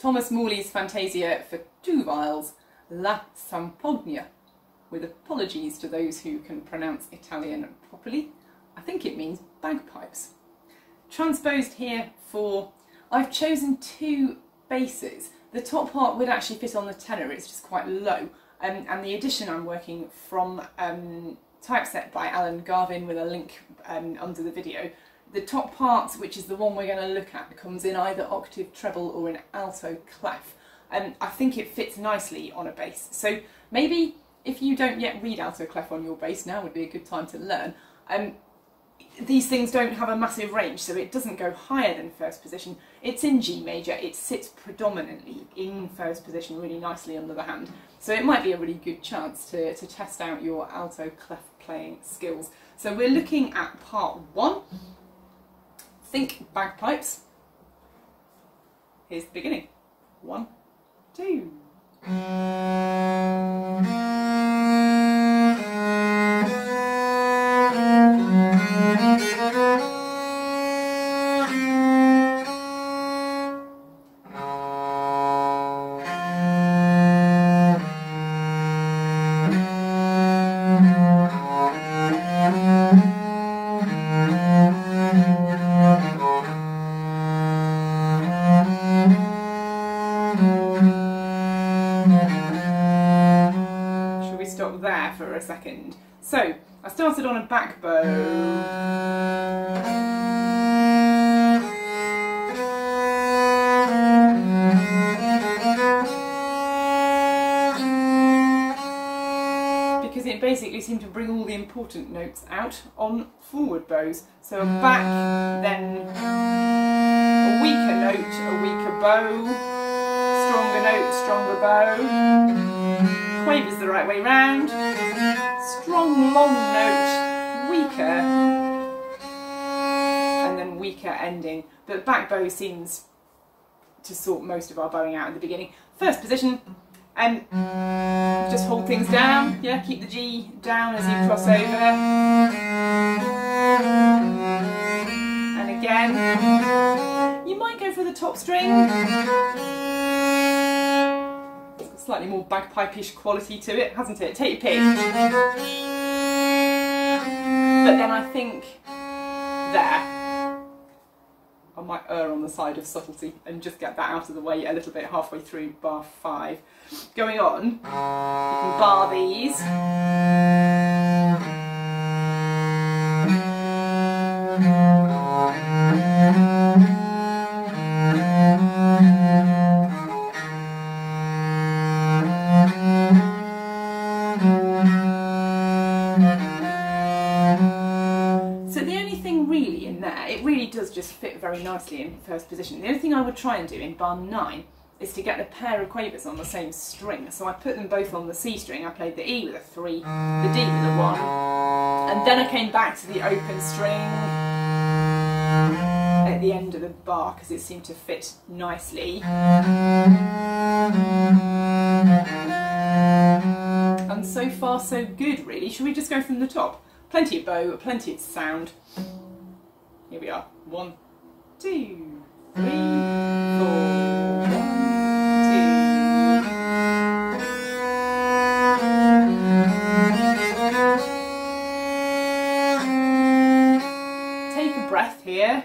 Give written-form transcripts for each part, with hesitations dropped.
Thomas Morley's Fantasia for 2 viols, La Sampogna, with apologies to those who can pronounce Italian properly. I think it means bagpipes. Transposed here for, I've chosen 2 basses. The top part would actually fit on the tenor, it's just quite low. And the edition I'm working from, typeset by Alan Garvin, with a link under the video. The top part, which is the one we're going to look at, comes in either octave treble or in alto clef. I think it fits nicely on a bass. So maybe if you don't yet read alto clef on your bass, now would be a good time to learn. These things don't have a massive range, so it doesn't go higher than first position. It's in G major, it sits predominantly in first position really nicely under the hand. So it might be a really good chance to test out your alto clef playing skills. So we're looking at part 1. Think bagpipes. Here's the beginning. 1, 2. Shall we stop there for a second? So, I started on a back bow. Because it basically seemed to bring all the important notes out on forward bows. So a back, then a weaker note, a weaker bow, stronger note, stronger bow, quavers the right way round, strong long note, weaker, and then weaker ending. But back bow seems to sort most of our bowing out in the beginning. First position, and just hold things down, yeah, keep the G down as you cross over. And again, you might go for the top string. It's got slightly more bagpipe-ish quality to it, hasn't it? Take your pick. But then I think there, I might err on the side of subtlety and just get that out of the way a little bit halfway through bar 5. Going on, you can bar these. So the only thing really in there, it really does just fit very nicely in first position. The only thing I would try and do in bar 9 is to get a pair of quavers on the same string. So I put them both on the C string. I played the E with a 3, the D with a 1, and then I came back to the open string at the end of the bar because it seemed to fit nicely. And so far so good really. Should we just go from the top? Plenty of bow, plenty of sound. Here we are. 1, 2, 3, 4. Breath here.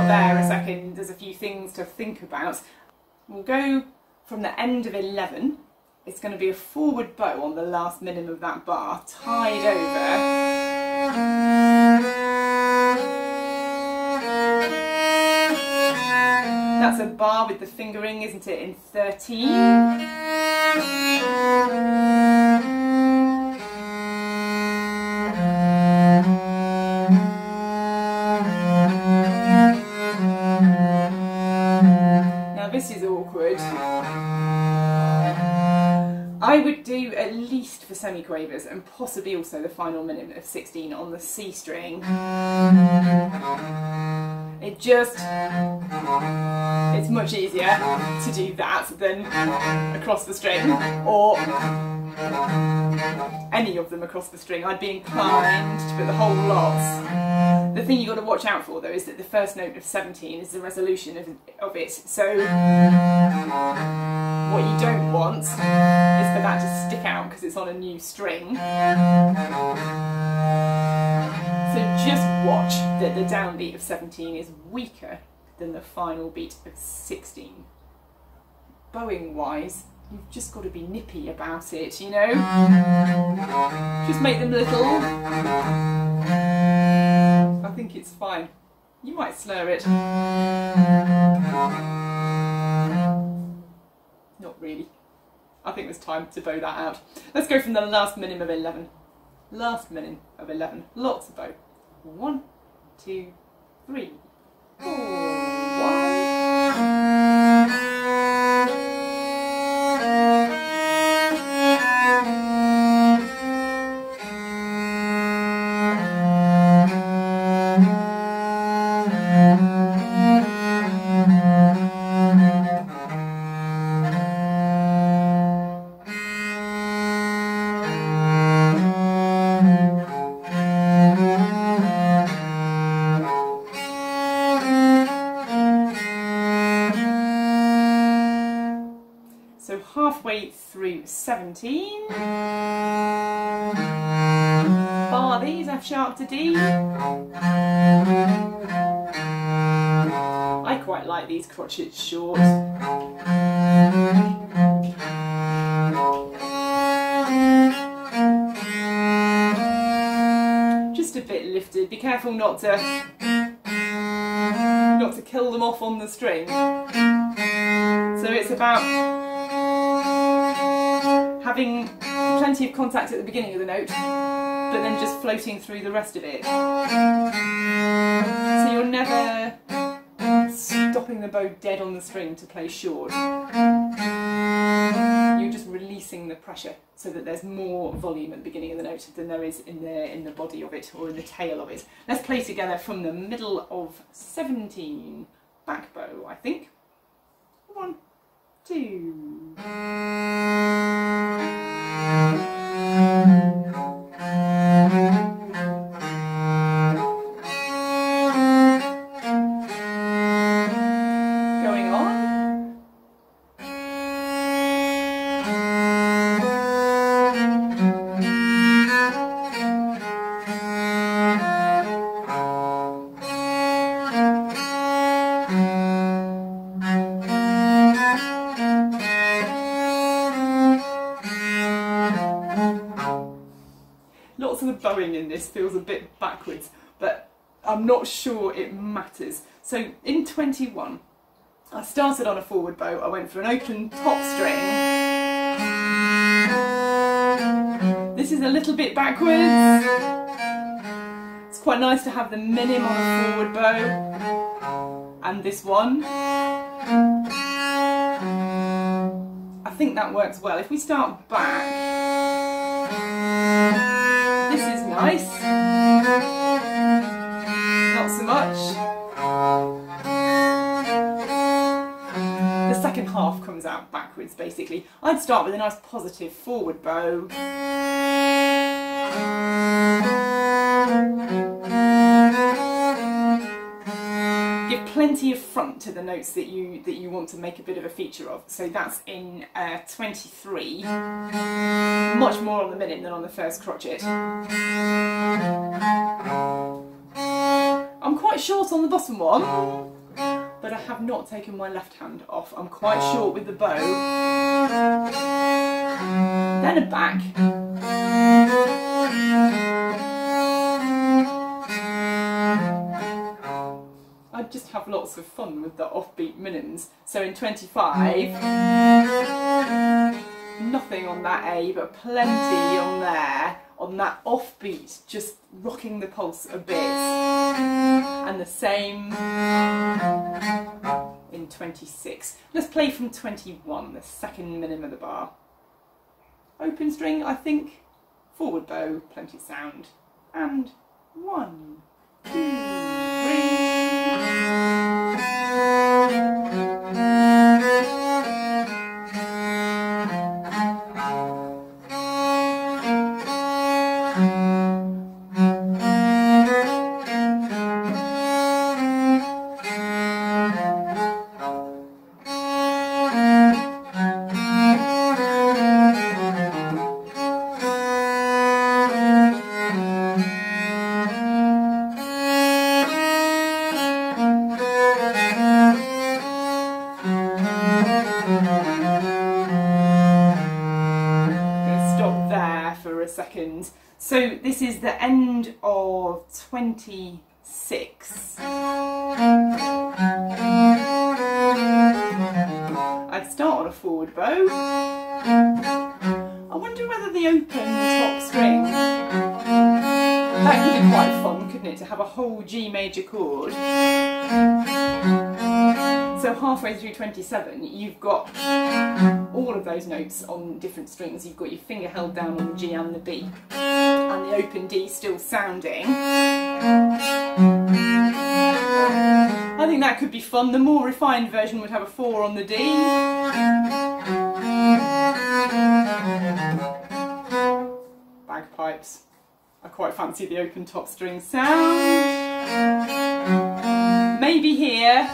There a second, there's a few things to think about. We'll go from the end of 11. It's going to be a forward bow on the last minim of that bar, tied over. That's a bar with the fingering, isn't it, in 13. I would do at least for semiquavers and possibly also the final minute of 16 on the C string. It's much easier to do that than across the string, or any of them across the string. I'd be inclined to put the whole lot. The thing you've got to watch out for though is that the first note of 17 is the resolution of it, so what you don't want is for that to stick out because it's on a new string. So just watch that the downbeat of 17 is weaker than the final beat of 16. Bowing wise, you've just got to be nippy about it, you know? Just make them little. I think it's fine. You might slur it. Not really. I think there's time to bow that out. Let's go from the last minim of 11. Last minim of 11. Lots of bow. 1, 2, 3, 4, 1. So halfway through 17, bar these F sharp to D. I quite like these crotchets short. Just a bit lifted. Be careful not to kill them off on the string. So it's about having plenty of contact at the beginning of the note, but then just floating through the rest of it. So you're never stopping the bow dead on the string to play short. You're just releasing the pressure so that there's more volume at the beginning of the note than there is in the body of it or in the tail of it. Let's play together from the middle of 17. Back bow, I think. 1, 2. Going on. Lots of the bowing in this feels a bit backwards, but I'm not sure it matters. So in 21, I started on a forward bow, I went for an open top string. This is a little bit backwards. It's quite nice to have the minim on a forward bow, and this one. I think that works well. If we start back, this is nice, not so much. The second half comes out backwards basically. I'd start with a nice positive forward bow. Give plenty of front to the notes that you want to make a bit of a feature of. So that's in 23. Much more on the minim than on the first crotchet. I'm quite short on the bottom one, but I have not taken my left hand off. I'm quite short with the bow. Then a back. I just have lots of fun with the offbeat minims. So in 25, nothing on that A, but plenty on there, on that offbeat, just rocking the pulse a bit. And the same in 26. Let's play from 21, the second minim of the bar. Open string, I think, forward bow, plenty of sound, and 1, 2, 3. Second. So this is the end of 26. I'd start on a forward bow. I wonder whether the open top string, that could be quite fun, couldn't it, to have a whole G major chord. So halfway through 27, you've got all of those notes on different strings. You've got your finger held down on the G and the B, and the open D still sounding. I think that could be fun. The more refined version would have a 4 on the D. Bagpipes. I quite fancy the open top string sound. Maybe here.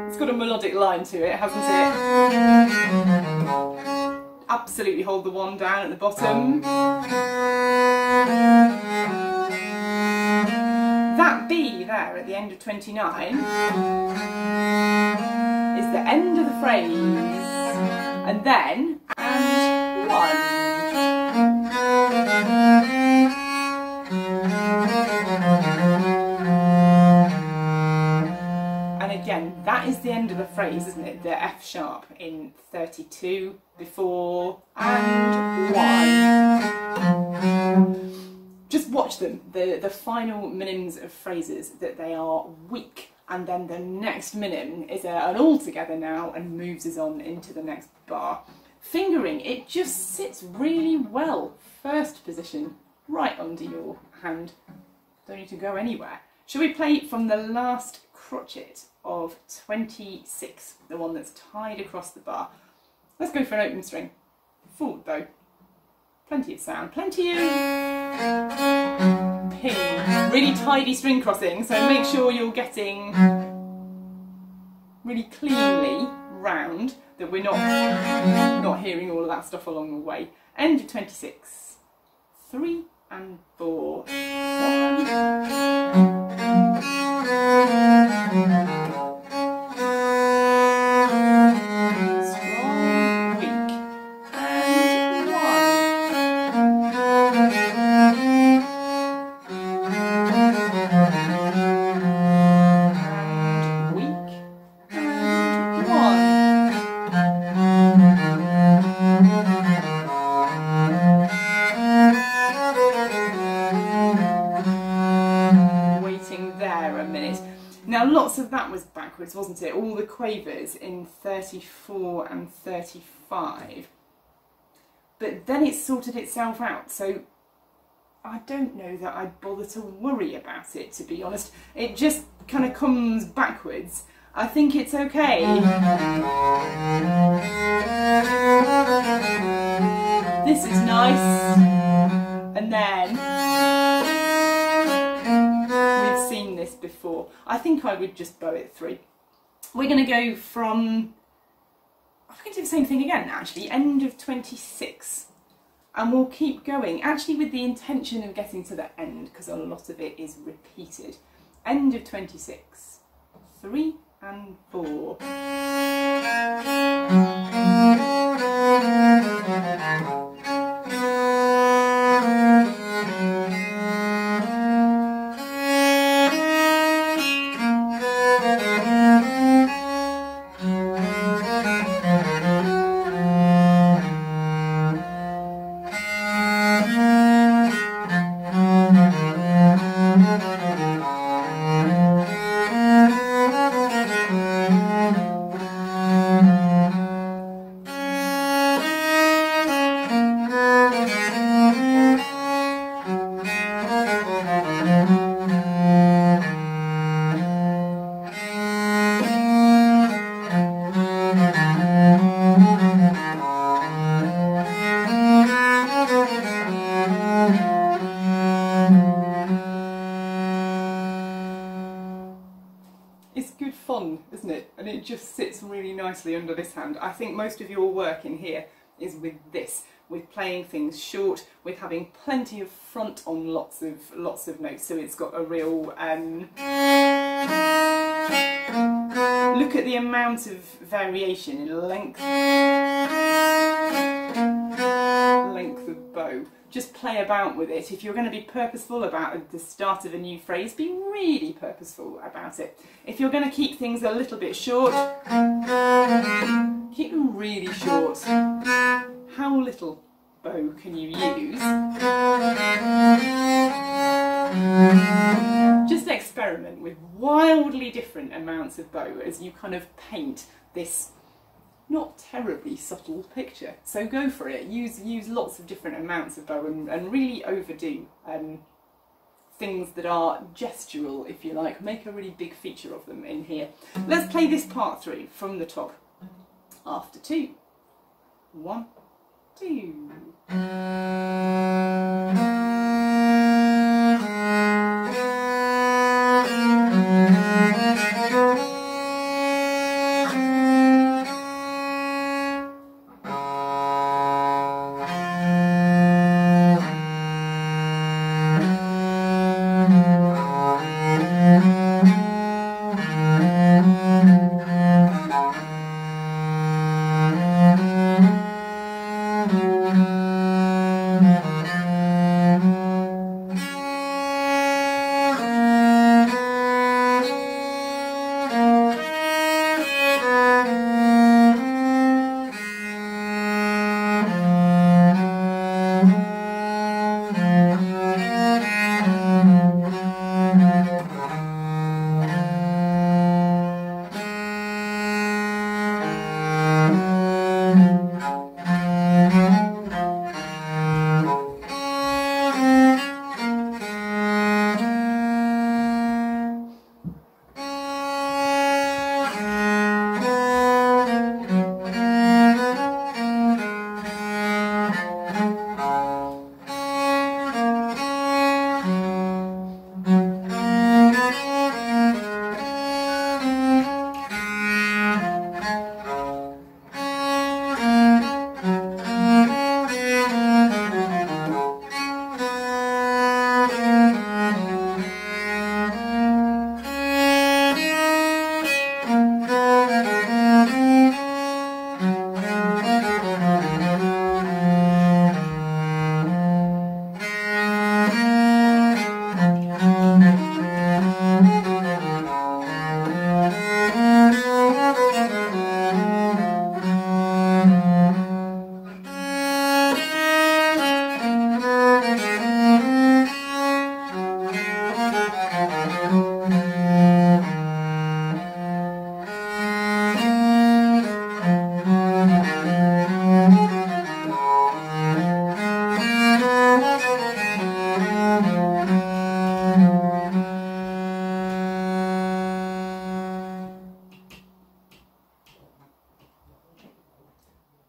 It's got a melodic line to it, hasn't it? Absolutely hold the 1 down at the bottom. That B there at the end of 29 is the end of the phrase, and then and 1. Again, that is the end of the phrase, isn't it? The F sharp in 32 before and 1. Just watch them, the final minims of phrases, that they are weak, and then the next minim is an all together now and moves us on into the next bar. Fingering, it just sits really well. First position, right under your hand. Don't need to go anywhere. Shall we play from the last crotchet of 26, the one that's tied across the bar? Let's go for an open string, forward bow, plenty of sound, plenty of ping, really tidy string crossing, so make sure you're getting really cleanly round, that we're not hearing all of that stuff along the way. End of 26, 3 and 4, 1. Now lots of that was backwards, wasn't it? All the quavers in 34 and 35. But then it sorted itself out, so I don't know that I'd bother to worry about it, to be honest. It just kind of comes backwards. I think it's okay. This is nice. And then we've seen this before. I think I would just bow it 3. We're going to go from, I'm going to do the same thing again actually, end of 26. And we'll keep going, actually with the intention of getting to the end, because a lot of it is repeated. End of 26, 3 and 4. nicely under this hand. I think most of your work in here is with this, with playing things short, with having plenty of front on lots of notes, so it's got a real look at the amount of variation in length of bow. Just play about with it. If you're going to be purposeful about the start of a new phrase, be really purposeful about it. If you're going to keep things a little bit short, keep them really short. How little bow can you use? Just experiment with wildly different amounts of bow as you kind of paint this not terribly subtle picture. So go for it. Use lots of different amounts of bow and really overdo things that are gestural, if you like. Make a really big feature of them in here. Let's play this part through from the top. After 2. 1, 2.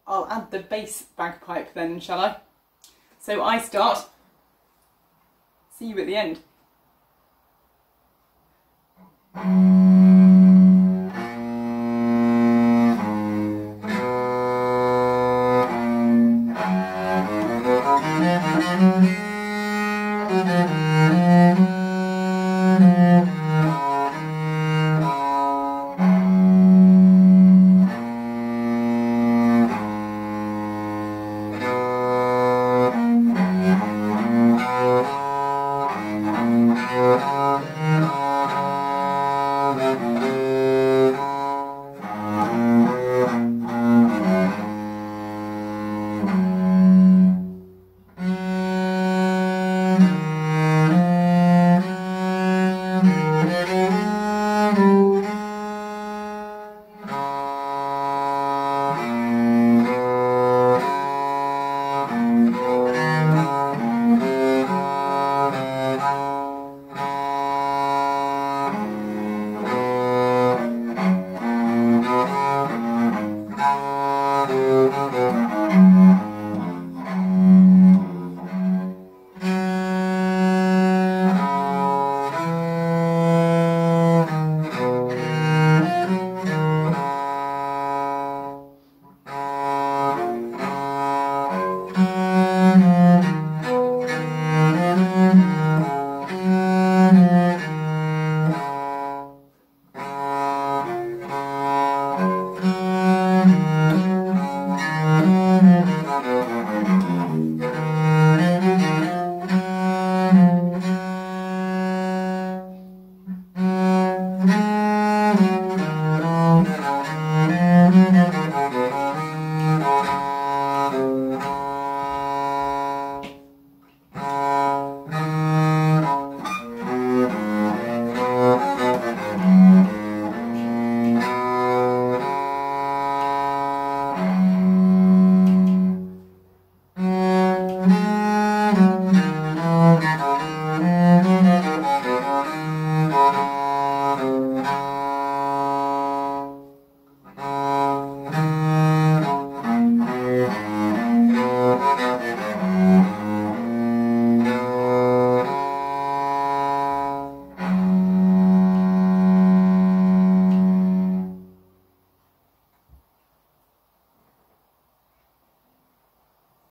I'll add the bass bagpipe then, shall I? So I start. See you at the end.